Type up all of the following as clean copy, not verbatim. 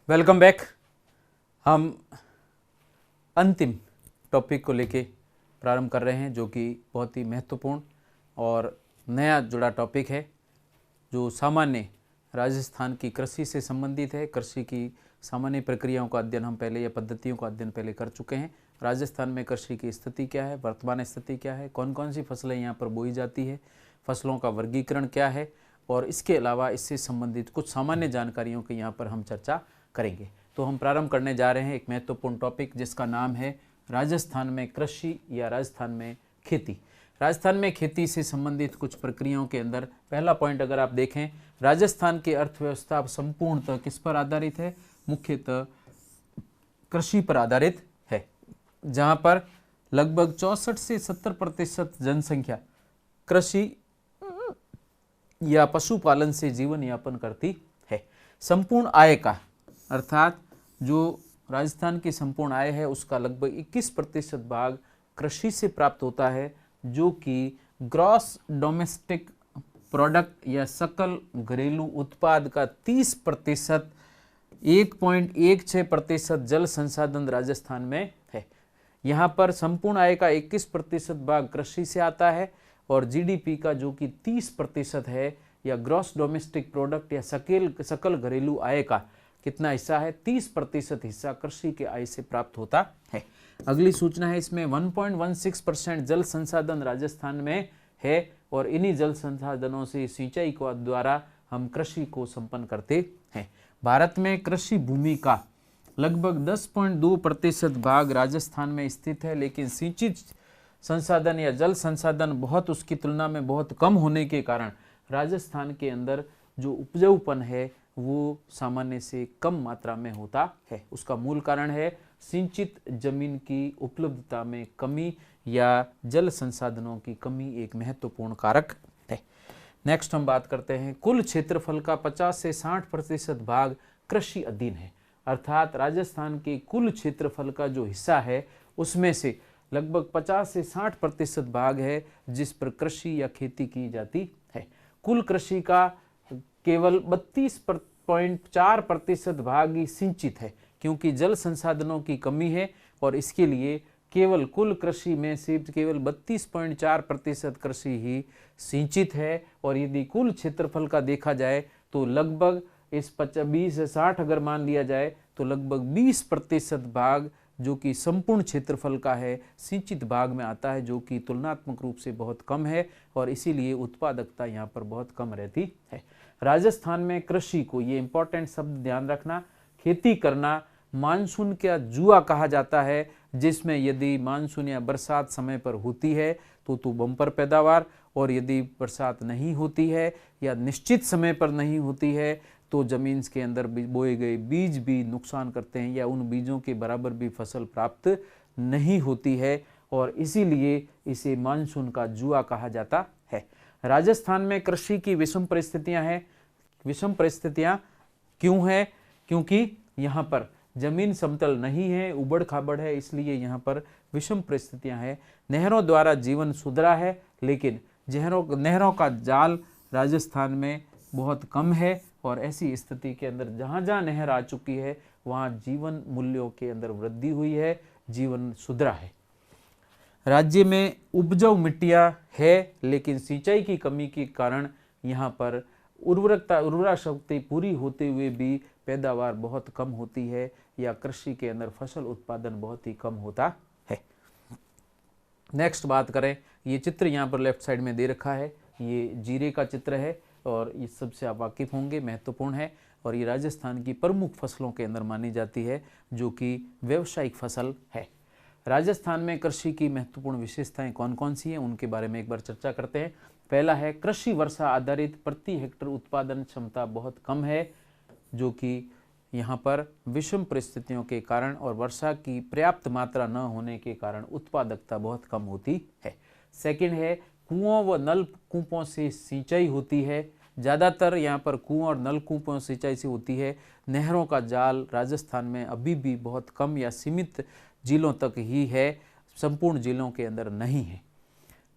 Welcome back. हम अंतिम topic को लेके प्रारंभ कर रहे हैं जो कि बहुत ही महत्वपूर्ण और नया जुड़ा टॉपिक है जो सामान्य राजस्थान की कृषि से संबंधित है। कृषि की सामान्य प्रक्रियाओं का अध्ययन हम पहले या पद्धतियों का अध्ययन पहले कर चुके हैं। राजस्थान में कृषि की स्थिति क्या है, वर्तमान स्थिति क्या है, कौन कौन सी फसलें यहाँ पर बोई जाती है, फसलों का वर्गीकरण क्या है और इसके अलावा इससे संबंधित कुछ सामान्य जानकारियों की यहाँ पर हम चर्चा करेंगे। तो हम प्रारंभ करने जा रहे हैं एक महत्वपूर्ण टॉपिक जिसका नाम है राजस्थान में कृषि या राजस्थान में खेती। राजस्थान में खेती से संबंधित कुछ प्रक्रियाओं के अंदर पहला पॉइंट अगर आप देखें, राजस्थान की अर्थव्यवस्था संपूर्णतः किस पर आधारित है? मुख्यतः कृषि पर आधारित है, जहां पर लगभग 64 से 70% जनसंख्या कृषि या पशुपालन से जीवन यापन करती है। संपूर्ण आय का अर्थात जो राजस्थान की संपूर्ण आय है उसका लगभग 21% भाग कृषि से प्राप्त होता है, जो कि ग्रॉस डोमेस्टिक प्रोडक्ट या सकल घरेलू उत्पाद का 30%, 1.16% जल संसाधन राजस्थान में है। यहाँ पर संपूर्ण आय का 21% भाग कृषि से आता है और जीडीपी का जो कि 30% है या ग्रॉस डोमेस्टिक प्रोडक्ट या सकल घरेलू आय का कितना हिस्सा है? 30% हिस्सा कृषि के आय से प्राप्त होता है। अगली सूचना है इसमें 1.16% जल संसाधन राजस्थान में है और इन्हीं जल संसाधनों से सिंचाई को द्वारा हम कृषि को संपन्न करते हैं। भारत में कृषि भूमि का लगभग 10.2% भाग राजस्थान में स्थित है, लेकिन सिंचित संसाधन या जल संसाधन बहुत उसकी तुलना में बहुत कम होने के कारण राजस्थान के अंदर जो उपजाऊपन है वो सामान्य से कम मात्रा में होता है। उसका मूल कारण है सिंचित जमीन की उपलब्धता में कमी या जल संसाधनों की कमी एक महत्वपूर्ण कारक है। नेक्स्ट हम बात करते हैं, कुल क्षेत्रफल का 50 से 60% भाग कृषि अधीन है, अर्थात राजस्थान के कुल क्षेत्रफल का जो हिस्सा है उसमें से लगभग 50 से 60% भाग है जिस पर कृषि या खेती की जाती है। कुल कृषि का केवल 32.4% भाग ही सिंचित है, क्योंकि जल संसाधनों की कमी है और इसके लिए केवल कुल कृषि में सिर्फ केवल 32.4% कृषि ही सिंचित है। और यदि कुल क्षेत्रफल का देखा जाए तो लगभग इस 20 से 60 अगर मान लिया जाए तो लगभग 20% भाग जो कि संपूर्ण क्षेत्रफल का है सिंचित भाग में आता है, जो कि तुलनात्मक रूप से बहुत कम है और इसीलिए उत्पादकता यहाँ पर बहुत कम रहती है। राजस्थान में कृषि को, ये इंपॉर्टेंट शब्द ध्यान रखना, खेती करना मानसून का जुआ कहा जाता है, जिसमें यदि मानसून या बरसात समय पर होती है तो बम्पर पैदावार, और यदि बरसात नहीं होती है या निश्चित समय पर नहीं होती है तो जमीन के अंदर बोए गए बीज भी नुकसान करते हैं या उन बीजों के बराबर भी फसल प्राप्त नहीं होती है और इसीलिए इसे मानसून का जुआ कहा जाता है। राजस्थान में कृषि की विषम परिस्थितियां हैं। विषम परिस्थितियां क्यों है? क्योंकि यहाँ पर जमीन समतल नहीं है, उबड़ खाबड़ है, इसलिए यहाँ पर विषम परिस्थितियां हैं। नहरों द्वारा जीवन सुधरा है, लेकिन नहरों का जाल राजस्थान में बहुत कम है और ऐसी स्थिति के अंदर जहाँ जहाँ नहर आ चुकी है वहाँ जीवन मूल्यों के अंदर वृद्धि हुई है, जीवन सुधरा है। राज्य में उपजाऊ मिट्टियाँ है, लेकिन सिंचाई की कमी के कारण यहाँ पर उर्वरा शक्ति पूरी होते हुए भी पैदावार बहुत कम होती है या कृषि के अंदर फसल उत्पादन बहुत ही कम होता है। नेक्स्ट बात करें, ये चित्र यहाँ पर लेफ्ट साइड में दे रखा है, ये जीरे का चित्र है और इस सबसे आप वाकिफ होंगे, महत्वपूर्ण है और ये राजस्थान की प्रमुख फसलों के अंदर मानी जाती है जो कि व्यावसायिक फसल है। राजस्थान में कृषि की महत्वपूर्ण विशेषताएं कौन कौन सी हैं उनके बारे में एक बार चर्चा करते हैं। पहला है कृषि वर्षा आधारित प्रति हेक्टर उत्पादन क्षमता बहुत कम है, जो कि यहाँ पर विषम परिस्थितियों के कारण और वर्षा की पर्याप्त मात्रा न होने के कारण उत्पादकता बहुत कम होती है। सेकंड है कुओं व नलकूपों से सिंचाई होती है, ज़्यादातर यहाँ पर कुओं और नलकूपों से सिंचाई से होती है। नहरों का जाल राजस्थान में अभी भी बहुत कम या सीमित जिलों तक ही है, संपूर्ण जिलों के अंदर नहीं है।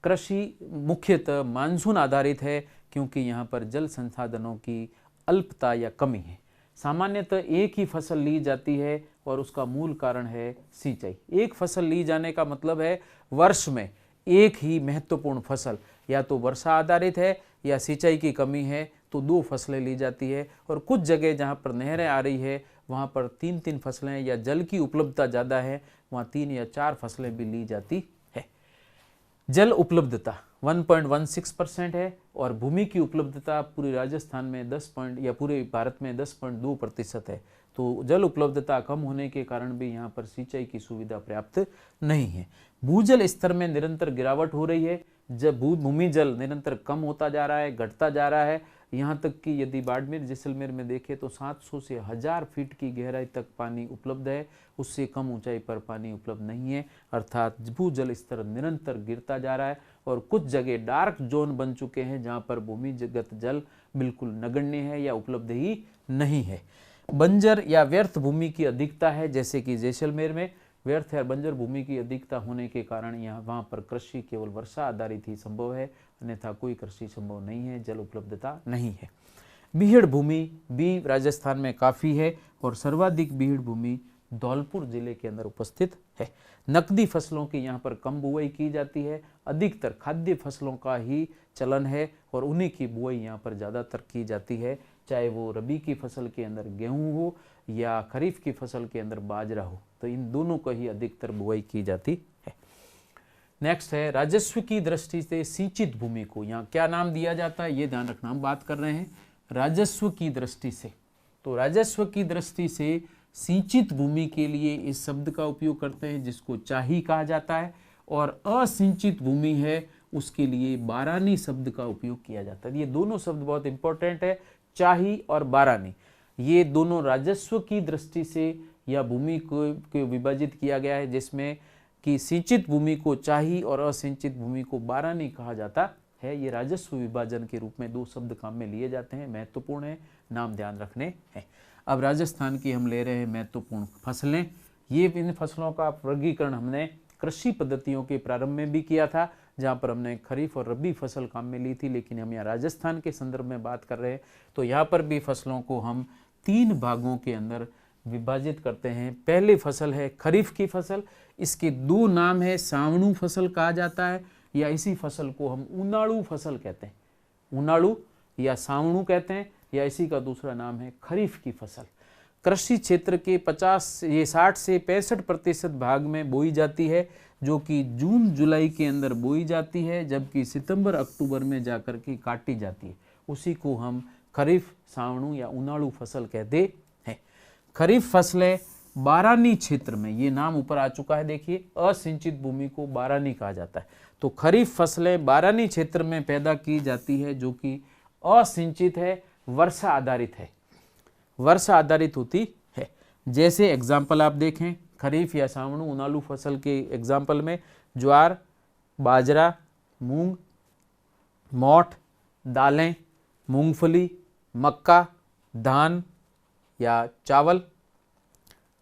कृषि मुख्यतः मानसून आधारित है, क्योंकि यहाँ पर जल संसाधनों की अल्पता या कमी है। सामान्यतः एक ही फसल ली जाती है और उसका मूल कारण है सिंचाई। एक फसल ली जाने का मतलब है वर्ष में एक ही महत्वपूर्ण फसल, या तो वर्षा आधारित है या सिंचाई की कमी है तो 2 फसलें ली जाती है। और कुछ जगह जहाँ पर नहरें आ रही है वहाँ पर 3-3 फसलें, या जल की उपलब्धता ज़्यादा है वहाँ 3 या 4 फसलें भी ली जाती है। जल उपलब्धता 1.16% है और भूमि की उपलब्धता पूरे राजस्थान में 10 या पूरे भारत में 10.2% है। तो जल उपलब्धता कम होने के कारण भी यहाँ पर सिंचाई की सुविधा पर्याप्त नहीं है। भूजल स्तर में निरंतर गिरावट हो रही है, जब भूमि जल निरंतर कम होता जा रहा है, घटता जा रहा है। यहाँ तक कि यदि बाड़मेर जैसलमेर में देखें तो 700 से 1000 फीट की गहराई तक पानी उपलब्ध है, उससे कम ऊंचाई पर पानी उपलब्ध नहीं है। अर्थात भूजल स्तर निरंतर गिरता जा रहा है और कुछ जगह डार्क जोन बन चुके हैं जहाँ पर भूमिगत जल बिल्कुल नगण्य है या उपलब्ध ही नहीं है। बंजर या व्यर्थ भूमि की अधिकता है, जैसे कि जैसलमेर में व्यर्थ या बंजर भूमि की अधिकता होने के कारण यहाँ वहाँ पर कृषि केवल वर्षा आधारित ही संभव है, अन्यथा कोई कृषि संभव नहीं है, जल उपलब्धता नहीं है। बीहड़ भूमि भी राजस्थान में काफ़ी है और सर्वाधिक बीहड़ भूमि धौलपुर जिले के अंदर उपस्थित है। नकदी फसलों की यहाँ पर कम बुआई की जाती है, अधिकतर खाद्य फसलों का ही चलन है और उन्हीं की बुआई यहाँ पर ज़्यादातर की जाती है, चाहे वो रबी की फसल के अंदर गेहूँ हो या खरीफ की फसल के अंदर बाजरा हो, तो इन दोनों को ही अधिकतर बुआई की जाती है। नेक्स्ट है राजस्व की दृष्टि से सिंचित भूमि को यहाँ क्या नाम दिया जाता है, ये ध्यान रखना। हम बात कर रहे हैं राजस्व की दृष्टि से, तो राजस्व की दृष्टि से सिंचित भूमि के लिए इस शब्द का उपयोग करते हैं जिसको चाही कहा जाता है, और असिंचित भूमि है उसके लिए बारानी शब्द का उपयोग किया जाता है। ये दोनों शब्द बहुत इंपॉर्टेंट है, चाही और बारानी। ये दोनों राजस्व की दृष्टि से या भूमि को विभाजित किया गया है, जिसमें कि सिंचित भूमि को चाही और असिंचित भूमि को बारानी कहा जाता है। ये राजस्व विभाजन के रूप में 2 शब्द काम में लिए जाते हैं, महत्वपूर्ण है, नाम ध्यान रखने हैं। अब राजस्थान की हम ले रहे हैं महत्वपूर्ण फसलें। ये इन फसलों का वर्गीकरण हमने कृषि पद्धतियों के प्रारंभ में भी किया था, जहाँ पर हमने खरीफ और रबी फसल काम में ली थी, लेकिन हम यहाँ राजस्थान के संदर्भ में बात कर रहे हैं तो यहाँ पर भी फसलों को हम 3 भागों के अंदर विभाजित करते हैं। पहली फसल है खरीफ की फसल, इसके 2 नाम है, सावणु फसल कहा जाता है या इसी फसल को हम उनाड़ू फसल कहते हैं, उनाड़ू या सावणु कहते हैं, या इसी का दूसरा नाम है खरीफ की फसल। कृषि क्षेत्र के 60 से 65% भाग में बोई जाती है, जो कि जून जुलाई के अंदर बोई जाती है, जबकि सितंबर अक्टूबर में जाकर के काटी जाती है। उसी को हम खरीफ, सावणु या उनाड़ू फसल कहते हैं। खरीफ फसलें बारानी क्षेत्र में, ये नाम ऊपर आ चुका है देखिए, असिंचित भूमि को बारानी कहा जाता है। तो खरीफ फसलें बारानी क्षेत्र में पैदा की जाती है जो कि असिंचित है, वर्षा आधारित है, वर्षा आधारित होती है। जैसे एग्जाम्पल आप देखें, खरीफ या सावणु उनालू फसल के एग्जाम्पल में ज्वार, बाजरा, मूंग, मोठ, दालें, मूंगफली, मक्का, धान या चावल,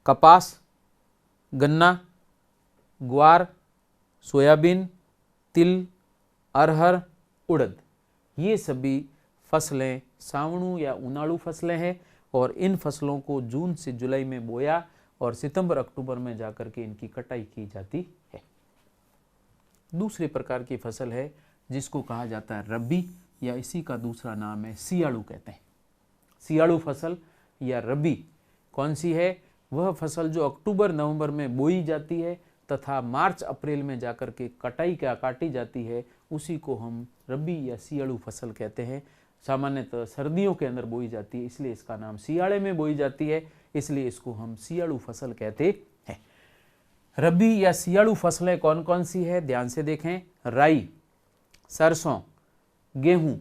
कपास, गन्ना, ग्वार, सोयाबीन, तिल, अरहर, उड़द, ये सभी फसलें सावणु या उनाड़ू फसलें हैं और इन फसलों को जून से जुलाई में बोया और सितंबर अक्टूबर में जाकर के इनकी कटाई की जाती है। दूसरे प्रकार की फसल है जिसको कहा जाता है रबी, या इसी का दूसरा नाम है सियाड़ू कहते हैं। सियाड़ू फसल या रबी कौन सी है? वह फसल जो अक्टूबर नवंबर में बोई जाती है तथा मार्च अप्रैल में जाकर के काटी जाती है, उसी को हम रबी या सियाड़ू फसल कहते हैं। सामान्यतः सर्दियों के अंदर बोई जाती है, इसलिए इसका नाम सियाड़े में बोई जाती है, इसलिए इसको हम सियाड़ू फसल कहते हैं। रबी या सियाड़ू फसलें कौन कौन सी है, ध्यान से देखें। राई, सरसों, गेहूं,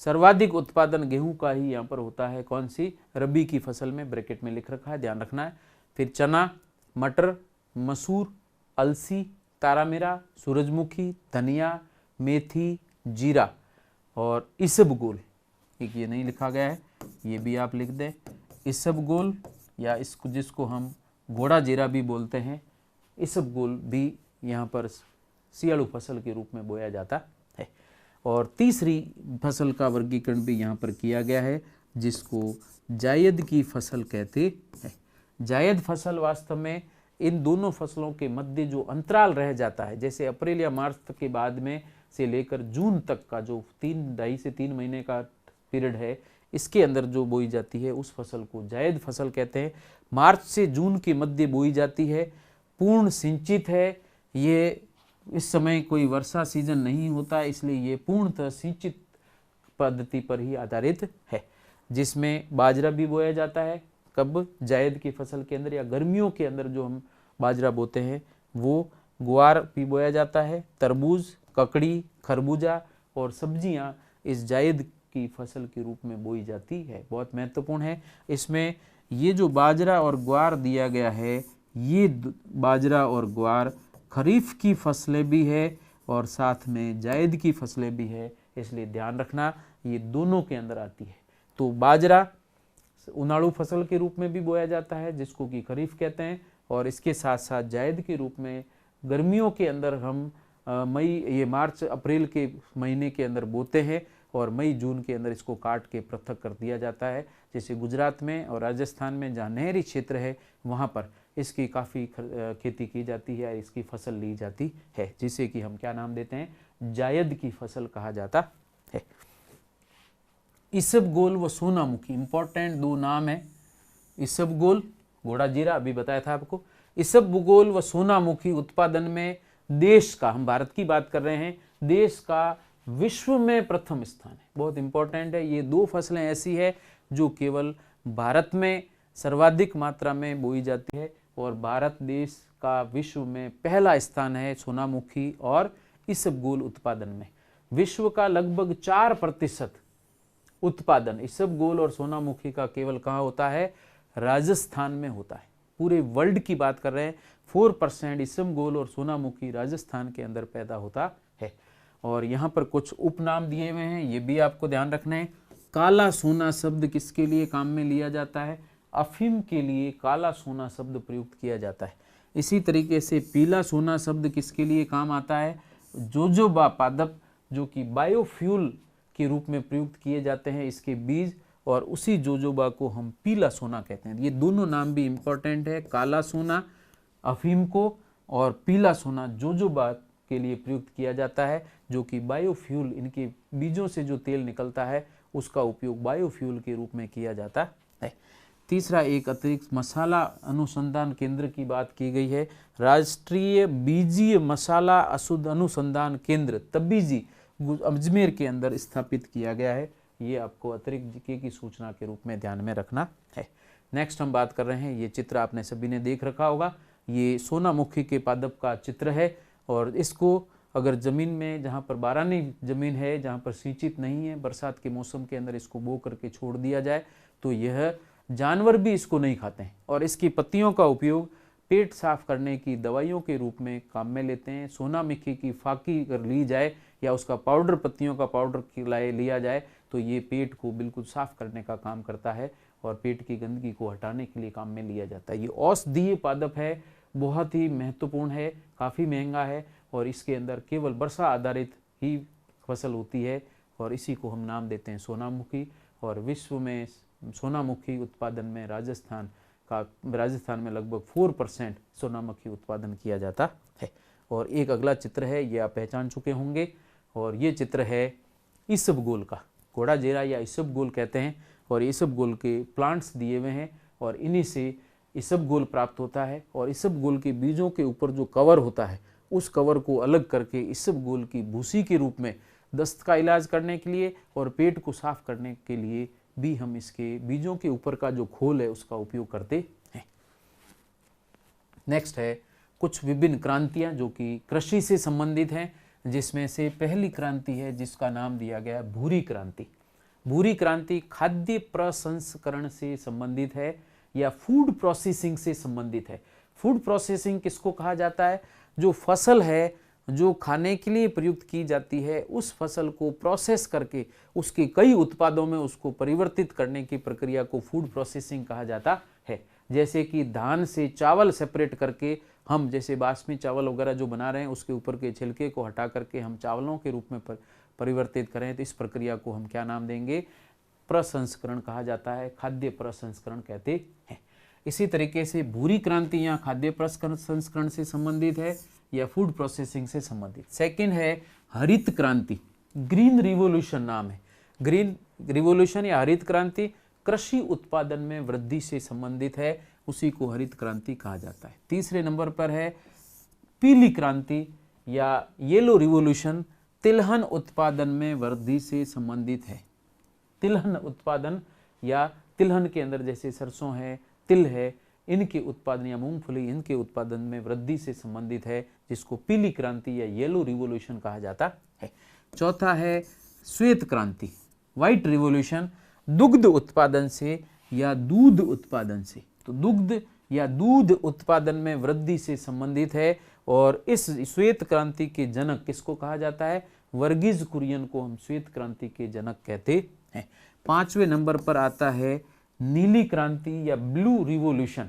सर्वाधिक उत्पादन गेहूं का ही यहाँ पर होता है। कौन सी? रबी की फसल में, ब्रैकेट में लिख रखा है, ध्यान रखना है। फिर चना, मटर, मसूर, अलसी, तारामीरा, सूरजमुखी, धनिया, मेथी, जीरा और इसबगोल। एक ये नहीं लिखा गया है, ये भी आप लिख दें। इसबगोल या इसको जिसको हम घोड़ा जीरा भी बोलते हैं, इसबगोल भी यहाँ पर सियाड़ू फसल के रूप में बोया जाता है। और तीसरी फसल का वर्गीकरण भी यहाँ पर किया गया है जिसको जायद की फसल कहते हैं। जायद फसल वास्तव में इन दोनों फसलों के मध्य जो अंतराल रह जाता है, जैसे अप्रैल या मार्च तक के बाद में से लेकर जून तक का जो 2.5 से 3 महीने का पीरियड है, इसके अंदर जो बोई जाती है उस फसल को जायद फसल कहते हैं। मार्च से जून के मध्य बोई जाती है, पूर्ण सिंचित है। ये इस समय कोई वर्षा सीजन नहीं होता, इसलिए ये पूर्णतः सिंचित पद्धति पर ही आधारित है, जिसमें बाजरा भी बोया जाता है। कब? जायद की फसल के अंदर या गर्मियों के अंदर जो हम बाजरा बोते हैं वो ग्वार भी बोया जाता है। तरबूज, ककड़ी, खरबूजा और सब्जियां इस जायद की फसल के रूप में बोई जाती है। बहुत महत्वपूर्ण है। इसमें ये जो बाजरा और ग्वार दिया गया है, ये बाजरा और ग्वार खरीफ की फसलें भी है और साथ में जायद की फसलें भी है, इसलिए ध्यान रखना ये दोनों के अंदर आती है। तो बाजरा उनाड़ू फसल के रूप में भी बोया जाता है, जिसको कि खरीफ कहते हैं, और इसके साथ साथ जायद के रूप में गर्मियों के अंदर हम मार्च अप्रैल के महीने के अंदर बोते हैं और मई जून के अंदर इसको काट के पृथक कर दिया जाता है। जैसे गुजरात में और राजस्थान में जहाँ नहरी क्षेत्र है वहाँ पर इसकी काफ़ी खेती की जाती है, इसकी फसल ली जाती है, जिसे कि हम क्या नाम देते हैं? जायद की फसल कहा जाता है। इसबगोल व सोनामुखी, इंपॉर्टेंट दो नाम है। इसबगोल, घोड़ा जीरा अभी बताया था आपको। इसबगोल व सोनामुखी उत्पादन में देश का, हम भारत की बात कर रहे हैं, देश का विश्व में प्रथम स्थान है। बहुत इंपॉर्टेंट है। ये दो फसलें ऐसी है जो केवल भारत में सर्वाधिक मात्रा में बोई जाती है और भारत देश का विश्व में पहला स्थान है सोनामुखी और इसबगोल उत्पादन में। विश्व का लगभग 4% उत्पादन इसबगोल और सोनामुखी का केवल कहाँ होता है? राजस्थान में होता है। पूरे वर्ल्ड की बात कर रहे हैं, 4% इसबगोल और सोनामुखी राजस्थान के अंदर पैदा होता है। और यहाँ पर कुछ उपनाम दिए हुए हैं, ये भी आपको ध्यान रखना है। काला सोना शब्द किसके लिए काम में लिया जाता है? अफीम के लिए काला सोना शब्द प्रयुक्त किया जाता है। इसी तरीके से पीला सोना शब्द किसके लिए काम आता है? जोजोबा पादप, जो कि बायोफ्यूल के रूप में प्रयुक्त किए जाते हैं, इसके बीज, और उसी जोजोबा को हम पीला सोना कहते हैं। ये दोनों नाम भी इंपॉर्टेंट है। काला सोना अफीम को और पीला सोना जोजोबा के लिए प्रयुक्त किया जाता है, जो कि बायोफ्यूल, इनके बीजों से जो तेल निकलता है उसका उपयोग बायोफ्यूल के रूप में किया जाता है। तीसरा, एक अतिरिक्त मसाला अनुसंधान केंद्र की बात की गई है। राष्ट्रीय बीजीय मसाला अशुद्ध अनुसंधान केंद्र तबीजी अजमेर के अंदर स्थापित किया गया है। ये आपको अतिरिक्त जीके की सूचना के रूप में ध्यान में रखना है। नेक्स्ट हम बात कर रहे हैं, ये चित्र आपने सभी ने देख रखा होगा। ये सोनामुखी के पादप का चित्र है और इसको अगर ज़मीन में, जहाँ पर बारानी ज़मीन है, जहाँ पर सिंचित नहीं है, बरसात के मौसम के अंदर इसको बो करके छोड़ दिया जाए तो यह जानवर भी इसको नहीं खाते हैं और इसकी पत्तियों का उपयोग पेट साफ करने की दवाइयों के रूप में काम में लेते हैं। सोनामुखी की फाकी अगर ली जाए या उसका पाउडर, पत्तियों का पाउडर लिया जाए तो ये पेट को बिल्कुल साफ करने का काम करता है और पेट की गंदगी को हटाने के लिए काम में लिया जाता है। ये औषधीय पादप है, बहुत ही महत्वपूर्ण है, काफ़ी महंगा है और इसके अंदर केवल वर्षा आधारित ही फसल होती है और इसी को हम नाम देते हैं सोनामुखी। और विश्व में सोनामुखी उत्पादन में राजस्थान में लगभग 4% सोनामुखी उत्पादन किया जाता है। और एक अगला चित्र है, ये आप पहचान चुके होंगे, और ये चित्र है इसबगोल का। घोड़ा जीरा या इसबगोल कहते हैं और इसबगोल के प्लांट्स दिए हुए हैं और इन्हीं से इसबगोल प्राप्त होता है। और इसबगोल के बीजों के ऊपर जो कवर होता है उस कवर को अलग करके इसबगोल की भूसी के रूप में दस्त का इलाज करने के लिए और पेट को साफ करने के लिए भी हम इसके बीजों के ऊपर का जो खोल है उसका उपयोग करते हैं। नेक्स्ट है कुछ विभिन्न क्रांतियां जो कि कृषि से संबंधित हैं, जिसमें से पहली क्रांति है जिसका नाम दिया गया है भूरी क्रांति। भूरी क्रांति खाद्य प्रसंस्करण से संबंधित है या फूड प्रोसेसिंग से संबंधित है। फूड प्रोसेसिंग किसको कहा जाता है? जो फसल है जो खाने के लिए प्रयुक्त की जाती है उस फसल को प्रोसेस करके उसके कई उत्पादों में उसको परिवर्तित करने की प्रक्रिया को फूड प्रोसेसिंग कहा जाता है। जैसे कि धान से चावल सेपरेट करके हम जैसे बासमती चावल वगैरह जो बना रहे हैं उसके ऊपर के छिलके को हटा करके हम चावलों के रूप में परिवर्तित करें तो इस प्रक्रिया को हम क्या नाम देंगे? प्रसंस्करण कहा जाता है, खाद्य प्रसंस्करण कहते हैं। इसी तरीके से भूरी क्रांति यहाँ खाद्य प्रसंस्करण से संबंधित है या फूड प्रोसेसिंग से संबंधित। सेकंड है हरित क्रांति, ग्रीन रिवॉल्यूशन नाम है। ग्रीन रिवॉल्यूशन या हरित क्रांति कृषि उत्पादन में वृद्धि से संबंधित है, उसी को हरित क्रांति कहा जाता है। तीसरे नंबर पर है पीली क्रांति या येलो रिवॉल्यूशन, तिलहन उत्पादन में वृद्धि से संबंधित है। तिलहन उत्पादन या तिलहन के अंदर जैसे सरसों है, तिल है, इनके उत्पादन या मूंगफली, इनके उत्पादन में वृद्धि से संबंधित है, जिसको पीली क्रांति या येलो रिवॉल्यूशन कहा जाता है। चौथा है श्वेत क्रांति, व्हाइट रिवॉल्यूशन, दुग्ध उत्पादन से या दूध उत्पादन से, तो दुग्ध या दूध उत्पादन में वृद्धि से संबंधित है। और इस श्वेत क्रांति के जनक किसको कहा जाता है? वर्गीज कुरियन को हम श्वेत क्रांति के जनक कहते हैं। पांचवें नंबर पर आता है नीली क्रांति या ब्लू रिवॉल्यूशन।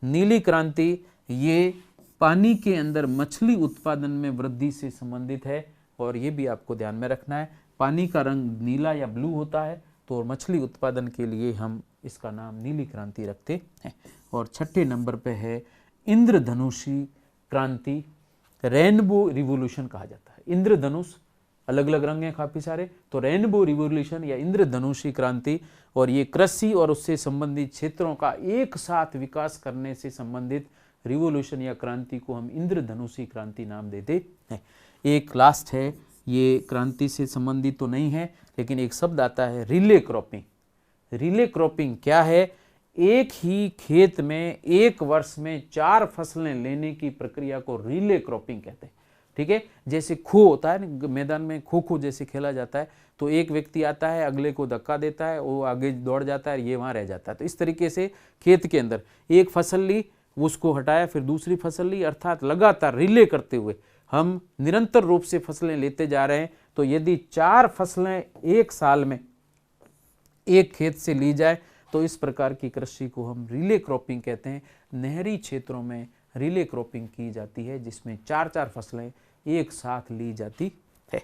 नीली क्रांति ये पानी के अंदर मछली उत्पादन में वृद्धि से संबंधित है, और ये भी आपको ध्यान में रखना है, पानी का रंग नीला या ब्लू होता है, तो मछली उत्पादन के लिए हम इसका नाम नीली क्रांति रखते हैं। और छठे नंबर पे है इंद्रधनुषी क्रांति, रेनबो रिवॉल्यूशन कहा जाता है। इंद्रधनुष अलग अलग रंग हैं काफी सारे, तो रेनबो रिवॉल्यूशन या इंद्रधनुषी क्रांति, और ये कृषि और उससे संबंधित क्षेत्रों का एक साथ विकास करने से संबंधित रिवॉल्यूशन या क्रांति को हम इंद्रधनुषी क्रांति नाम देते हैं। एक लास्ट है, ये क्रांति से संबंधित तो नहीं है, लेकिन एक शब्द आता है रिले क्रॉपिंग। रिले क्रॉपिंग क्या है? एक ही खेत में एक वर्ष में 4 फसलें लेने की प्रक्रिया को रिले क्रॉपिंग कहते हैं। ठीक है, जैसे खो होता है ना, मैदान में खो खो जैसे खेला जाता है, तो एक व्यक्ति आता है, अगले को धक्का देता है, वो आगे दौड़ जाता है, ये वहां रह जाता है। तो इस तरीके से खेत के अंदर एक फसल ली, उसको हटाया, फिर दूसरी फसल ली, अर्थात लगातार रिले करते हुए हम निरंतर रूप से फसलें लेते जा रहे हैं। तो यदि 4 फसलें एक साल में एक खेत से ली जाए, तो इस प्रकार की कृषि को हम रिले क्रॉपिंग कहते हैं। नहरी क्षेत्रों में रिले क्रॉपिंग की जाती है, जिसमें 4-4 फसलें एक साथ ली जाती है।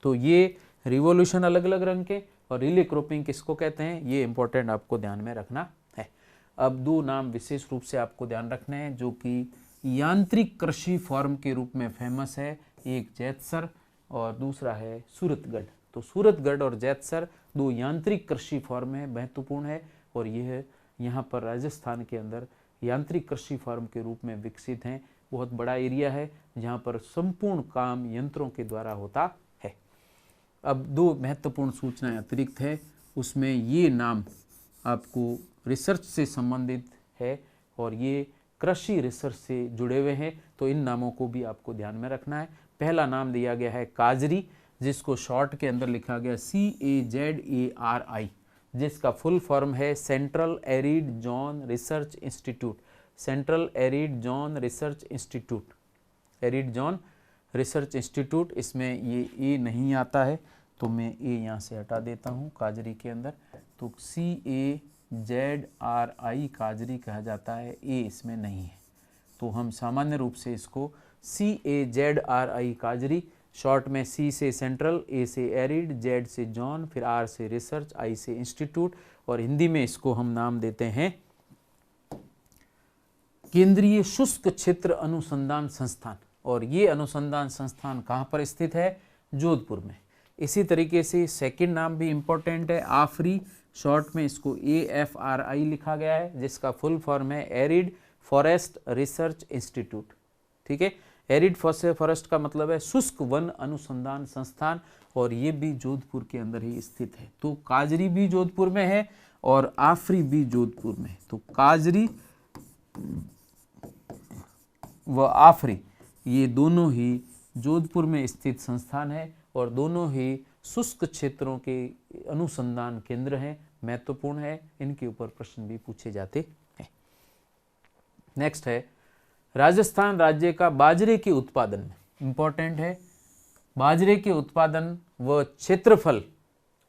तो ये रिवॉल्यूशन अलग अलग रंग के और रिले क्रॉपिंग किसको कहते हैं, ये इंपॉर्टेंट आपको ध्यान में रखना है। अब 2 नाम विशेष रूप से आपको ध्यान रखने हैं, जो कि यांत्रिक कृषि फॉर्म के रूप में फेमस है। एक जैतसर और दूसरा है सूरतगढ़। तो सूरतगढ़ और जैतसर 2 यांत्रिक कृषि फॉर्म है, महत्वपूर्ण है, और यह यहाँ पर राजस्थान के अंदर यांत्रिक कृषि फॉर्म के रूप में विकसित हैं। बहुत बड़ा एरिया है जहाँ पर संपूर्ण काम यंत्रों के द्वारा होता है। अब 2 महत्वपूर्ण सूचनाएं अतिरिक्त है, उसमें ये नाम आपको रिसर्च से संबंधित है और ये कृषि रिसर्च से जुड़े हुए हैं, तो इन नामों को भी आपको ध्यान में रखना है। पहला नाम दिया गया है काजरी, जिसको शॉर्ट के अंदर लिखा गया CAZARI, जिसका फुल फॉर्म है central arid zone research institute. Central arid zone research institute, arid zone research institute, इसमें ये ए नहीं आता है, तो मैं ए यहाँ से हटा देता हूँ काजरी के अंदर। तो CAZRI काजरी कहा जाता है, ए इसमें नहीं है, तो हम सामान्य रूप से इसको CAZRI काजरी, शॉर्ट में C से सेंट्रल, A से एरिड, Z से जॉन, फिर R से रिसर्च, I से इंस्टीट्यूट, और हिंदी में इसको हम नाम देते हैं केंद्रीय शुष्क क्षेत्र अनुसंधान संस्थान। और ये अनुसंधान संस्थान कहाँ पर स्थित है? जोधपुर में। इसी तरीके से सेकंड नाम भी इम्पोर्टेंट है, आफरी, शॉर्ट में इसको AFRI लिखा गया है, जिसका फुल फॉर्म है एरिड फॉरेस्ट रिसर्च इंस्टीट्यूट। ठीक है, एरिड फॉरेस्ट का मतलब है शुष्क वन अनुसंधान संस्थान, और ये भी जोधपुर के अंदर ही स्थित है। तो काजरी भी जोधपुर में है और आफरी भी जोधपुर में है। तो काजरी व आफरी ये दोनों ही जोधपुर में स्थित संस्थान है, और दोनों ही शुष्क क्षेत्रों के अनुसंधान केंद्र हैं, महत्वपूर्ण है, इनके ऊपर प्रश्न भी पूछे जाते हैं। नेक्स्ट है राजस्थान राज्य का बाजरे के उत्पादन में, इंपॉर्टेंट है, बाजरे के उत्पादन व क्षेत्रफल,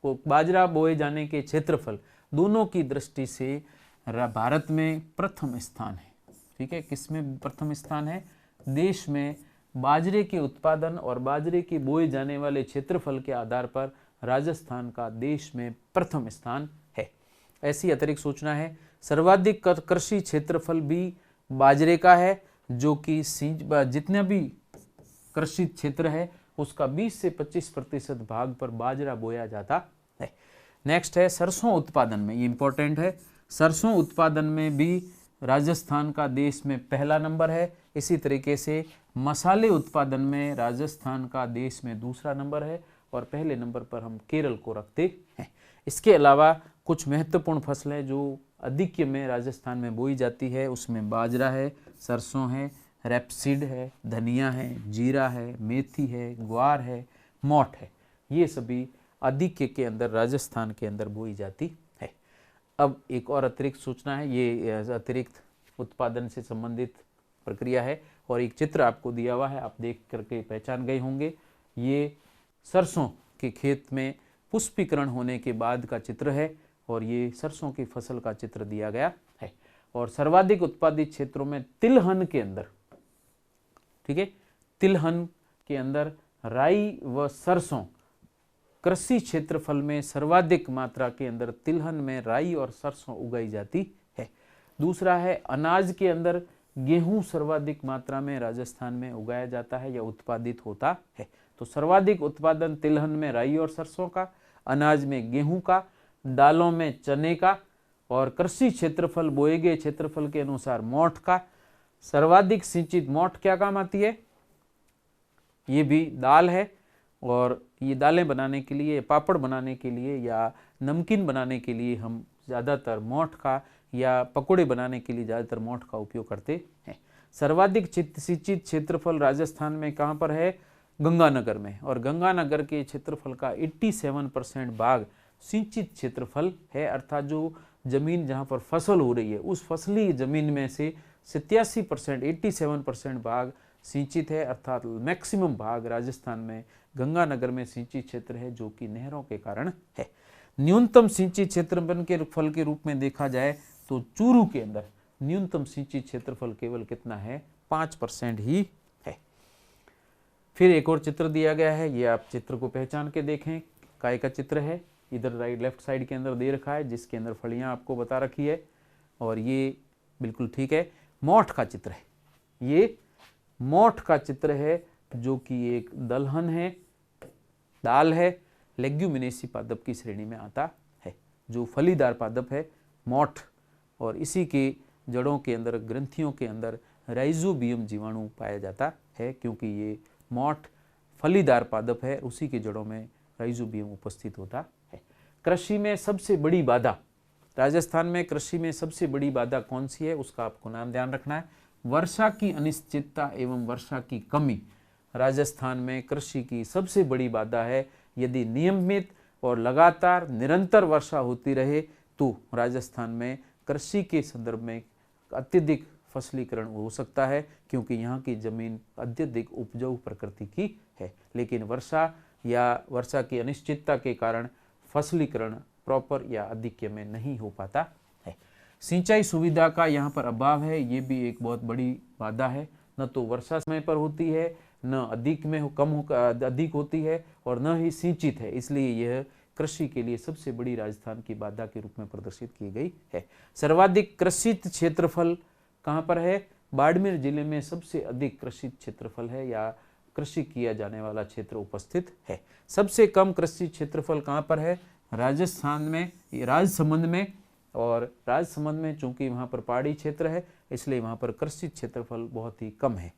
वो बाजरा बोए जाने के क्षेत्रफल दोनों की दृष्टि से भारत में प्रथम स्थान है। ठीक है, किसमें प्रथम स्थान है? देश में बाजरे के उत्पादन और बाजरे के बोए जाने वाले क्षेत्रफल के आधार पर राजस्थान का देश में प्रथम स्थान है। ऐसी अतिरिक्त सूचना है, सर्वाधिक कृषि क्षेत्रफल भी बाजरे का है, जो कि जितना भी कृषि क्षेत्र है उसका 20 से 25% भाग पर बाजरा बोया जाता है। नेक्स्ट है सरसों उत्पादन में, ये इंपॉर्टेंट है, सरसों उत्पादन में भी राजस्थान का देश में पहला नंबर है। इसी तरीके से मसाले उत्पादन में राजस्थान का देश में दूसरा नंबर है और पहले नंबर पर हम केरल को रखते हैं। इसके अलावा कुछ महत्वपूर्ण फसलें जो अधिक में राजस्थान में बोई जाती है उसमें बाजरा है, सरसों है, रेपसीड है, धनिया है, जीरा है, मेथी है, ग्वार है, मोठ है, ये सभी अधिक के अंदर राजस्थान के अंदर बोई जाती है। अब एक और अतिरिक्त सूचना है, ये अतिरिक्त उत्पादन से संबंधित प्रक्रिया है और एक चित्र आपको दिया हुआ है, आप देख करके पहचान गए होंगे। ये सरसों के खेत में पुष्पीकरण होने के बाद का चित्र है और ये सरसों की फसल का चित्र दिया गया है। और सर्वाधिक उत्पादित क्षेत्रों में तिलहन के अंदर, ठीक है, तिलहन के अंदर राई व सरसों, कृषि क्षेत्रफल में सर्वाधिक मात्रा के अंदर तिलहन में राई और सरसों उगाई जाती है। दूसरा है अनाज के अंदर गेहूं सर्वाधिक मात्रा में राजस्थान में उगाया जाता है या उत्पादित होता है। तो सर्वाधिक उत्पादन तिलहन में राई और सरसों का, अनाज में गेहूं का, दालों में चने का और कृषि क्षेत्रफल बोए गए क्षेत्रफल के अनुसार मोठ का। सर्वाधिक सिंचित मोठ क्या काम आती है, ये भी दाल है और ये दालें बनाने के लिए, पापड़ बनाने के लिए या नमकीन बनाने के लिए हम ज़्यादातर मोठ का या पकोड़े बनाने के लिए ज़्यादातर मोठ का उपयोग करते हैं। सर्वाधिक सिंचित क्षेत्रफल राजस्थान में कहाँ पर है, गंगानगर में, और गंगानगर के क्षेत्रफल का 87% भाग सिंचित क्षेत्रफल है, अर्थात जो जमीन जहाँ पर फसल हो रही है उस फसली जमीन में से 87% 87% भाग सिंचित है, अर्थात मैक्सिमम भाग राजस्थान में गंगानगर में सिंचित क्षेत्र है जो कि नहरों के कारण है। न्यूनतम सिंचित क्षेत्रफल के फल के रूप में देखा जाए तो चूरू के अंदर न्यूनतम सिंचित क्षेत्रफल केवल कितना है, 5% ही है। फिर एक और चित्र दिया गया है, ये आप चित्र को पहचान के देखें, काय का चित्र है, इधर राइट लेफ्ट साइड के अंदर दे रखा है जिसके अंदर फलियां आपको बता रखी है और ये बिल्कुल ठीक है। मोठ का चित्र है, ये मोठ का चित्र है जो कि एक दलहन है, दाल है, लेग्यूमिनेसी पादप की श्रेणी में आता है, जो फलीदार पादप है मोठ, और इसी के जड़ों के अंदर, ग्रंथियों के अंदर राइजोबियम जीवाणु पाया जाता है क्योंकि ये मोठ फलीदार पादप है, उसी के जड़ों में राइजोबियम उपस्थित होता है। कृषि में सबसे बड़ी बाधा, राजस्थान में कृषि में सबसे बड़ी बाधा कौन सी है उसका आपको नाम ध्यान रखना है, वर्षा की अनिश्चितता एवं वर्षा की कमी राजस्थान में कृषि की सबसे बड़ी बाधा है। यदि नियमित और लगातार निरंतर वर्षा होती रहे तो राजस्थान में कृषि के संदर्भ में अत्यधिक फसलीकरण हो सकता है क्योंकि यहाँ की जमीन अत्यधिक उपजाऊ प्रकृति की है, लेकिन वर्षा या वर्षा की अनिश्चितता के कारण फसलीकरण प्रॉपर या आधिक्य में नहीं हो पाता है। सिंचाई सुविधा का यहाँ पर अभाव है, ये भी एक बहुत बड़ी बाधा है, न तो वर्षा समय पर होती है, न अधिक में अधिक होती है और न ही सिंचित है, इसलिए यह कृषि के लिए सबसे बड़ी राजस्थान की बाधा के रूप में प्रदर्शित की गई है। सर्वाधिक कृषित क्षेत्रफल कहाँ पर है, बाड़मेर जिले में सबसे अधिक कृषि क्षेत्रफल है या कृषि किया जाने वाला क्षेत्र उपस्थित है। सबसे कम कृषि क्षेत्रफल कहाँ पर है, राजस्थान में, राजसमंद में, और राजसमंद में चूंकि वहाँ पर पहाड़ी क्षेत्र है इसलिए वहाँ पर कृषि क्षेत्रफल बहुत ही कम है।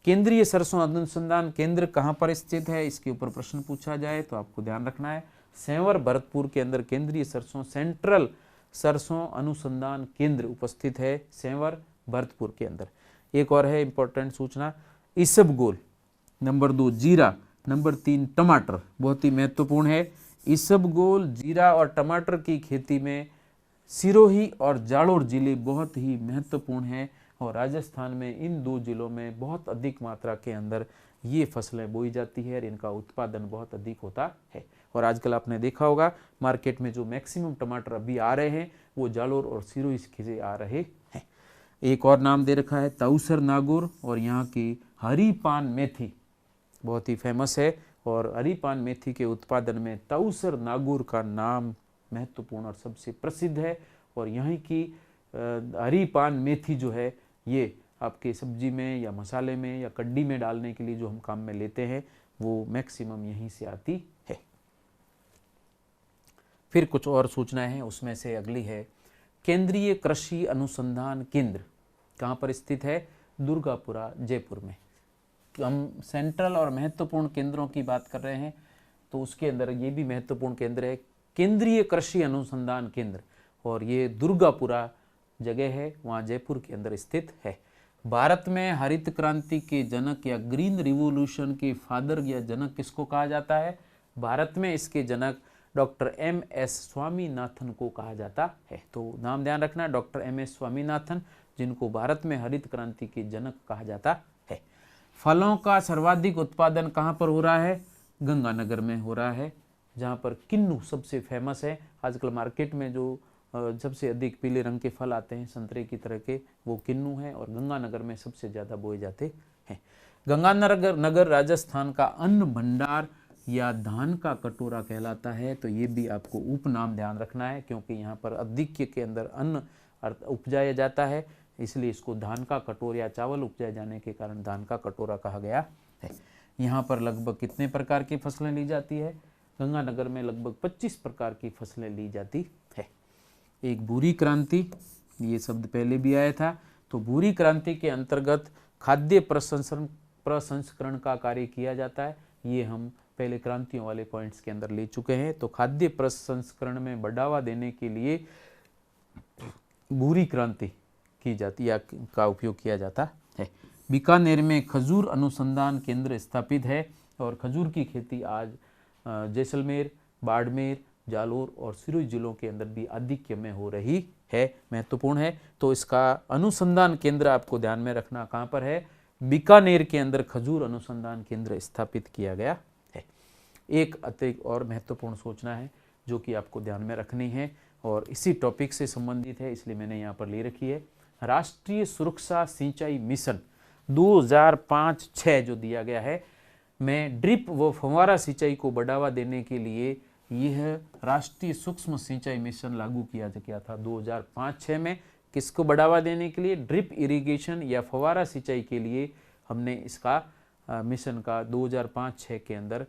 केंद्रीय सरसों अनुसंधान केंद्र कहाँ पर स्थित है, इसके ऊपर प्रश्न पूछा जाए तो आपको ध्यान रखना है सेंवर भरतपुर के अंदर केंद्रीय सरसों सेंट्रल सरसों अनुसंधान केंद्र उपस्थित है, सेंवर भरतपुर के अंदर। एक और है इंपॉर्टेंट सूचना, इसबगोल, नंबर 2 जीरा, नंबर 3 टमाटर, बहुत ही महत्वपूर्ण है। इसबगोल, जीरा और टमाटर की खेती में सिरोही और जालोर जिले बहुत ही महत्वपूर्ण हैं और राजस्थान में इन दो जिलों में बहुत अधिक मात्रा के अंदर ये फसलें बोई जाती है और इनका उत्पादन बहुत अधिक होता है। और आजकल आपने देखा होगा मार्केट में जो मैक्सिमम टमाटर अभी आ रहे हैं वो जालोर और सिरोही से आ रहे हैं। एक और नाम दे रखा है ताउसर नागौर, और यहाँ की हरी पान मेथी बहुत ही फेमस है और हरी पान मेथी के उत्पादन में तउसर नागौर का नाम महत्वपूर्ण और सबसे प्रसिद्ध है। और यहाँ की हरी पान मेथी जो है ये आपके सब्जी में या मसाले में या कड्डी में डालने के लिए जो हम काम में लेते हैं वो मैक्सिमम यहीं से आती है। फिर कुछ और सूचनाएं हैं, उसमें से अगली है केंद्रीय कृषि अनुसंधान केंद्र कहाँ पर स्थित है? दुर्गापुरा, जयपुर में। हम सेंट्रल और महत्वपूर्ण केंद्रों की बात कर रहे हैं तो उसके अंदर ये भी महत्वपूर्ण केंद्र है, केंद्रीय कृषि अनुसंधान केंद्र, और ये दुर्गापुरा जगह है, वहाँ जयपुर के अंदर स्थित है। भारत में हरित क्रांति के जनक या ग्रीन रिवॉल्यूशन के फादर या जनक किसको कहा जाता है? भारत में इसके जनक डॉक्टर MS स्वामीनाथन को कहा जाता है। तो नाम ध्यान रखना, डॉक्टर MS स्वामीनाथन, जिनको भारत में हरित क्रांति के जनक कहा जाता है। फलों का सर्वाधिक उत्पादन कहाँ पर हो रहा है? गंगानगर में हो रहा है, जहाँ पर किन्नू सबसे फेमस है। आजकल मार्केट में जो सबसे अधिक पीले रंग के फल आते हैं संतरे की तरह के, वो किन्नू है और गंगानगर में सबसे ज़्यादा बोए जाते हैं। गंगानगर राजस्थान का अन्न भंडार या धान का कटोरा कहलाता है। तो ये भी आपको उपनाम ध्यान रखना है, क्योंकि यहाँ पर अधिक्य के अंदर अन्न उपजाया जाता है, इसलिए इसको धान का कटोरा या चावल उपजाए जाने के कारण धान का कटोरा कहा गया है। यहाँ पर लगभग कितने प्रकार की फसलें ली जाती है? गंगानगर में लगभग 25 प्रकार की फसलें ली जाती है। एक भूरी क्रांति, ये शब्द पहले भी आया था। तो भूरी क्रांति के अंतर्गत खाद्य प्रसंस्करण का कार्य किया जाता है। ये हम पहले क्रांतियों वाले पॉइंट्स के अंदर ले चुके हैं। तो खाद्य प्रसंस्करण में बढ़ावा देने के लिए भूरी क्रांति की जाती या का उपयोग किया जाता है। बीकानेर में खजूर अनुसंधान केंद्र स्थापित है और खजूर की खेती आज जैसलमेर, बाड़मेर, जालोर और सिरोही जिलों के अंदर भी आधिक्य में हो रही है, महत्वपूर्ण है। तो इसका अनुसंधान केंद्र आपको ध्यान में रखना कहाँ पर है? बीकानेर के अंदर खजूर अनुसंधान केंद्र स्थापित किया गया है। एक अतिरिक्त और महत्वपूर्ण सूचना है जो कि आपको ध्यान में रखनी है और इसी टॉपिक से संबंधित है, इसलिए मैंने यहाँ पर ले रखी है। राष्ट्रीय सुरक्षा सिंचाई मिशन 2005-6 जो दिया गया है, में ड्रिप व फव्वारा सिंचाई को बढ़ावा देने के लिए यह राष्ट्रीय सूक्ष्म सिंचाई मिशन लागू किया गया था 2005-6 में। किसको बढ़ावा देने के लिए? ड्रिप इरिगेशन या फव्वारा सिंचाई के लिए हमने इसका मिशन का 2005-6 के अंदर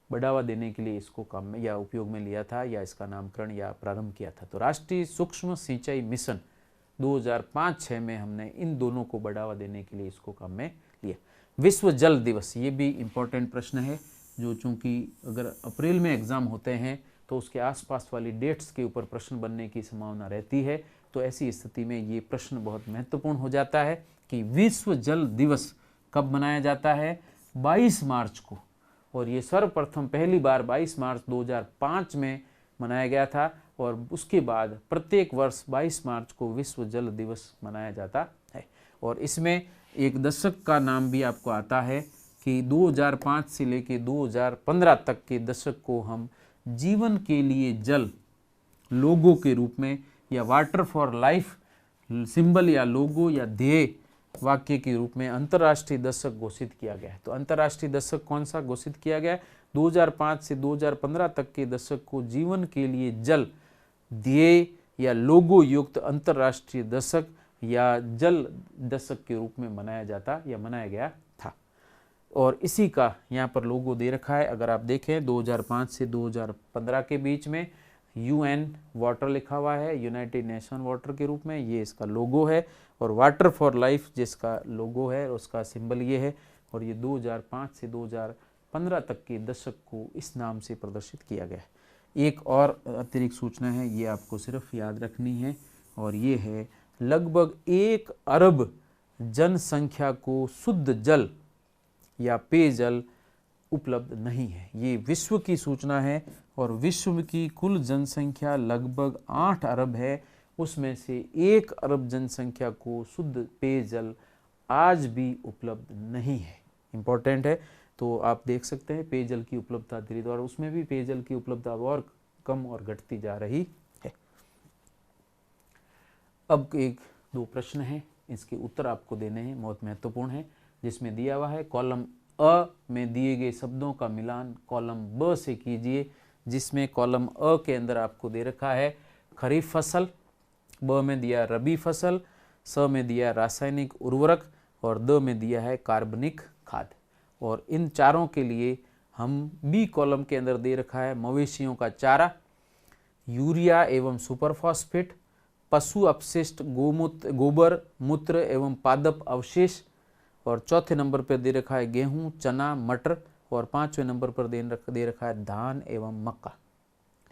बढ़ावा देने के लिए इसको काम में या उपयोग में लिया था या इसका नामकरण या प्रारंभ किया था। तो राष्ट्रीय सूक्ष्म सिंचाई मिशन 2005-6 में हमने इन दोनों को बढ़ावा देने के लिए इसको काम में लिया। विश्व जल दिवस, ये भी इम्पोर्टेंट प्रश्न है जो चूंकि अगर अप्रैल में एग्जाम होते हैं तो उसके आसपास वाली डेट्स के ऊपर प्रश्न बनने की संभावना रहती है। तो ऐसी स्थिति में ये प्रश्न बहुत महत्वपूर्ण हो जाता है कि विश्व जल दिवस कब मनाया जाता है? 22 मार्च को। और ये सर्वप्रथम पहली बार 22 मार्च 2005 में मनाया गया था और उसके बाद प्रत्येक वर्ष 22 मार्च को विश्व जल दिवस मनाया जाता है। और इसमें एक दशक का नाम भी आपको आता है कि 2005 से लेके 2015 तक के दशक को हम जीवन के लिए जल लोगो के रूप में या वाटर फॉर लाइफ सिंबल या लोगो या ध्येय वाक्य के रूप में अंतर्राष्ट्रीय दशक घोषित किया गया है। तो अंतर्राष्ट्रीय दशक कौन सा घोषित किया गया है? 2005 से 2015 तक के दशक को जीवन के लिए जल ध्येय या लोगो युक्त अंतर्राष्ट्रीय दशक या जल दशक के रूप में मनाया जाता या मनाया गया था। और इसी का यहाँ पर लोगो दे रखा है। अगर आप देखें 2005 से 2015 के बीच में UN वाटर लिखा हुआ है, यूनाइटेड नेशन वाटर के रूप में, ये इसका लोगो है। और वाटर फॉर लाइफ जिसका लोगो है उसका सिंबल ये है। और ये 2005 से 2015 तक के दशक को इस नाम से प्रदर्शित किया गया है। एक और अतिरिक्त सूचना है, ये आपको सिर्फ याद रखनी है और ये है लगभग 1 अरब जनसंख्या को शुद्ध जल या पेयजल उपलब्ध नहीं है। ये विश्व की सूचना है और विश्व की कुल जनसंख्या लगभग 8 अरब है, उसमें से 1 अरब जनसंख्या को शुद्ध पेयजल आज भी उपलब्ध नहीं है। इम्पोर्टेंट है। तो आप देख सकते हैं पेयजल की उपलब्धता धीरे धीरे, उसमें भी पेयजल की उपलब्धता और कम और घटती जा रही है। अब 1-2 प्रश्न हैं, इसके उत्तर आपको देने हैं, बहुत महत्वपूर्ण है। जिसमें दिया हुआ है कॉलम अ में दिए गए शब्दों का मिलान कॉलम ब से कीजिए, जिसमें कॉलम अ के अंदर आपको दे रखा है खरीफ फसल, ब में दिया रबी फसल, स में दिया रासायनिक उर्वरक और द में दिया है कार्बनिक खाद। और इन चारों के लिए हम बी कॉलम के अंदर दे रखा है मवेशियों का चारा, यूरिया एवं सुपरफॉस्फेट, पशु अपशिष्ट गोबर मूत्र एवं पादप अवशेष, और चौथे नंबर पर दे रखा है गेहूं, चना, मटर, और पांचवें नंबर पर दे रखा है धान एवं मक्का।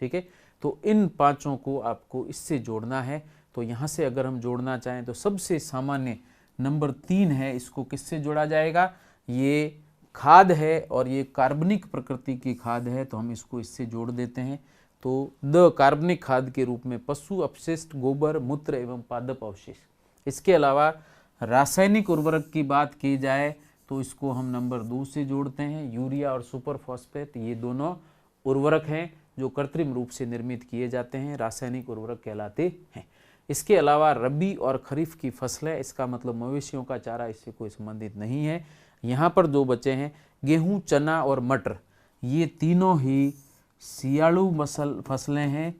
ठीक है, तो इन पांचों को आपको इससे जोड़ना है। तो यहाँ से अगर हम जोड़ना चाहें तो सबसे सामान्य नंबर 3 है, इसको किससे जोड़ा जाएगा? ये खाद है और ये कार्बनिक प्रकृति की खाद है, तो हम इसको इससे जोड़ देते हैं। तो द कार्बनिक खाद के रूप में पशु अपशिष्ट, गोबर, मूत्र एवं पादप अवशेष। इसके अलावा रासायनिक उर्वरक की बात की जाए तो इसको हम नंबर 2 से जोड़ते हैं। यूरिया और सुपर फॉस्फेट ये दोनों उर्वरक हैं जो कृत्रिम रूप से निर्मित किए जाते हैं, रासायनिक उर्वरक कहलाते हैं। इसके अलावा रबी और खरीफ की फसलें, इसका मतलब मवेशियों का चारा इससे कोई संबंधित नहीं है। यहाँ पर जो बचे हैं गेहूं, चना और मटर, ये तीनों ही सियाड़ू फसलें हैं,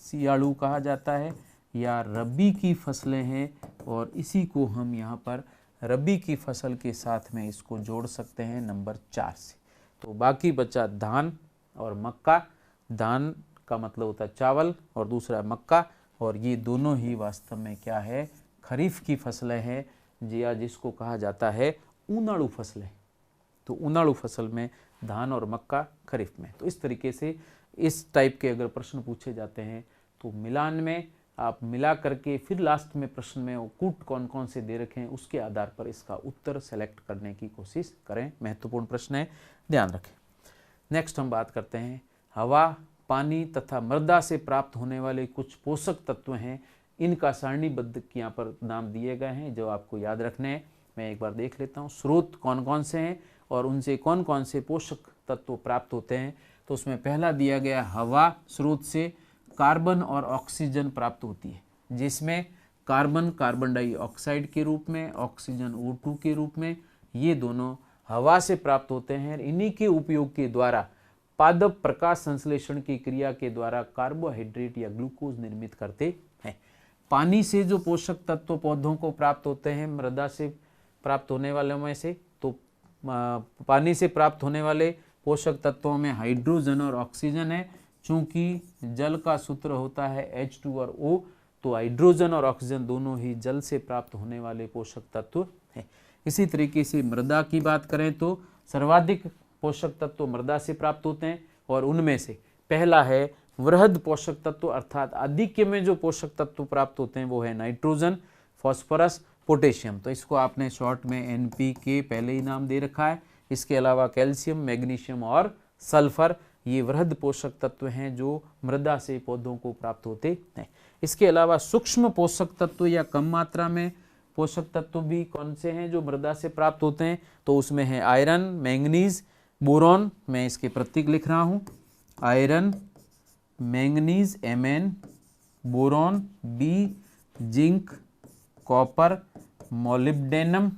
सियाड़ू कहा जाता है, या रबी की फसलें हैं, और इसी को हम यहाँ पर रबी की फसल के साथ में इसको जोड़ सकते हैं नंबर 4 से। तो बाकी बचा धान और मक्का। धान का मतलब होता है चावल और दूसरा मक्का, और ये दोनों ही वास्तव में क्या है? खरीफ की फसलें हैं, या जिसको कहा जाता है ऊनाड़ू फसलें। तो ऊनाड़ू फसल में धान और मक्का खरीफ में। तो इस तरीके से इस टाइप के अगर प्रश्न पूछे जाते हैं तो मिलान में आप मिला करके फिर लास्ट में प्रश्न में वो कूट कौन कौन से दे रखे हैं उसके आधार पर इसका उत्तर सेलेक्ट करने की कोशिश करें। महत्वपूर्ण प्रश्न है, ध्यान रखें। नेक्स्ट हम बात करते हैं हवा, पानी तथा मृदा से प्राप्त होने वाले कुछ पोषक तत्व हैं, इनका सारणीबद्ध यहाँ पर नाम दिए गए हैं जो आपको याद रखने हैं। मैं एक बार देख लेता हूँ स्रोत कौन कौन से हैं और उनसे कौन कौन से पोषक तत्व प्राप्त होते हैं। तो उसमें पहला दिया गया हवा, स्रोत से कार्बन और ऑक्सीजन प्राप्त होती है, जिसमें कार्बन कार्बन डाइऑक्साइड के रूप में, ऑक्सीजन O2 के रूप में, ये दोनों हवा से प्राप्त होते हैं। इन्हीं के उपयोग के द्वारा पादप प्रकाश संश्लेषण की क्रिया के द्वारा कार्बोहाइड्रेट या ग्लूकोज निर्मित करते हैं। पानी से जो पोषक तत्व पौधों को प्राप्त होते हैं मृदा से प्राप्त होने वालों में से, तो पानी से प्राप्त होने वाले पोषक तत्वों में हाइड्रोजन और ऑक्सीजन है। चूंकि जल का सूत्र होता है H2 और O, तो हाइड्रोजन और ऑक्सीजन दोनों ही जल से प्राप्त होने वाले पोषक तत्व हैं। इसी तरीके से मृदा की बात करें तो सर्वाधिक पोषक तत्व मृदा से प्राप्त होते हैं, और उनमें से पहला है वृहद पोषक तत्व, अर्थात आधिक्य में जो पोषक तत्व प्राप्त होते हैं वो है नाइट्रोजन, फास्फोरस, पोटेशियम। तो इसको आपने शॉर्ट में NPK पहले ही नाम दे रखा है। इसके अलावा कैल्शियम, मैग्नीशियम और सल्फर, ये वृहद पोषक तत्व हैं जो मृदा से पौधों को प्राप्त होते हैं। इसके अलावा सूक्ष्म पोषक तत्व या कम मात्रा में पोषक तत्व भी कौन से हैं जो मृदा से प्राप्त होते हैं? तो उसमें है आयरन, मैंगनीज, बोरॉन, मैं इसके प्रतीक लिख रहा हूँ, iron, manganese Mn, boron B, zinc, copper, molybdenum,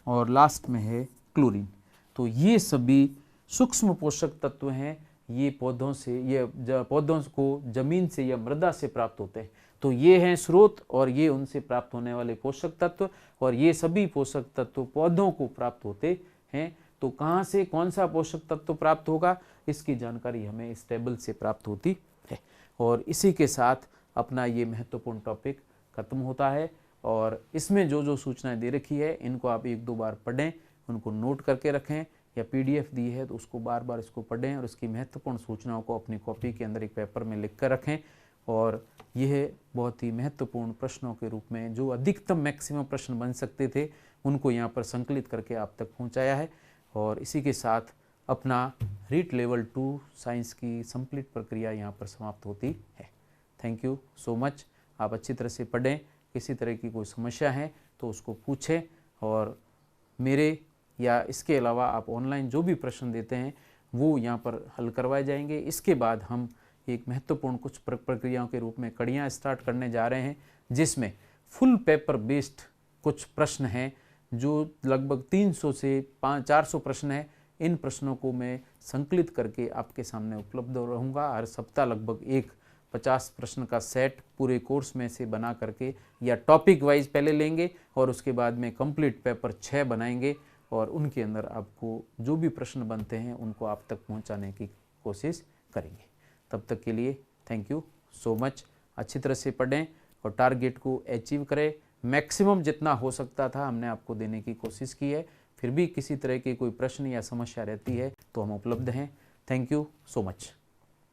और लास्ट में है क्लोरीन। तो ये सभी सूक्ष्म पोषक तत्व हैं, ये पौधों से, ये पौधों को जमीन से या मृदा से प्राप्त होते हैं। तो ये हैं स्रोत और ये उनसे प्राप्त होने वाले पोषक तत्व, और ये सभी पोषक तत्व पौधों को प्राप्त होते हैं। तो कहाँ से कौन सा पोषक तत्व प्राप्त होगा, इसकी जानकारी हमें इस टेबल से प्राप्त होती है। और इसी के साथ अपना ये महत्वपूर्ण टॉपिक खत्म होता है। और इसमें जो जो सूचनाएं दे रखी है इनको आप 1-2 बार पढ़ें, उनको नोट करके रखें, या PDF दी है तो उसको बार बार इसको पढ़ें, और इसकी महत्वपूर्ण सूचनाओं को अपनी कॉपी के अंदर एक पेपर में लिख कर रखें। और यह बहुत ही महत्वपूर्ण प्रश्नों के रूप में जो अधिकतम मैक्सिमम प्रश्न बन सकते थे उनको यहाँ पर संकलित करके आप तक पहुँचाया है। और इसी के साथ अपना रीट लेवल 2 साइंस की संप्लीट प्रक्रिया यहाँ पर समाप्त होती है। Thank you so much. आप अच्छी तरह से पढ़ें, किसी तरह की कोई समस्या है तो उसको पूछें, और मेरे या इसके अलावा आप ऑनलाइन जो भी प्रश्न देते हैं वो यहाँ पर हल करवाए जाएंगे। इसके बाद हम एक महत्वपूर्ण कुछ प्रक्रियाओं के रूप में कड़ियाँ स्टार्ट करने जा रहे हैं, जिसमें फुल पेपर बेस्ड कुछ प्रश्न हैं जो लगभग 300 से 400 प्रश्न हैं। इन प्रश्नों को मैं संकलित करके आपके सामने उपलब्ध रहूँगा। हर सप्ताह लगभग एक 50 प्रश्न का सेट पूरे कोर्स में से बना करके या टॉपिक वाइज पहले लेंगे और उसके बाद में कंप्लीट पेपर 6 बनाएंगे और उनके अंदर आपको जो भी प्रश्न बनते हैं उनको आप तक पहुंचाने की कोशिश करेंगे। तब तक के लिए थैंक यू सो मच। अच्छी तरह से पढ़ें और टारगेट को अचीव करें। मैक्सिमम जितना हो सकता था हमने आपको देने की कोशिश की है। फिर भी किसी तरह की कोई प्रश्न या समस्या रहती है तो हम उपलब्ध हैं। Thank you so much.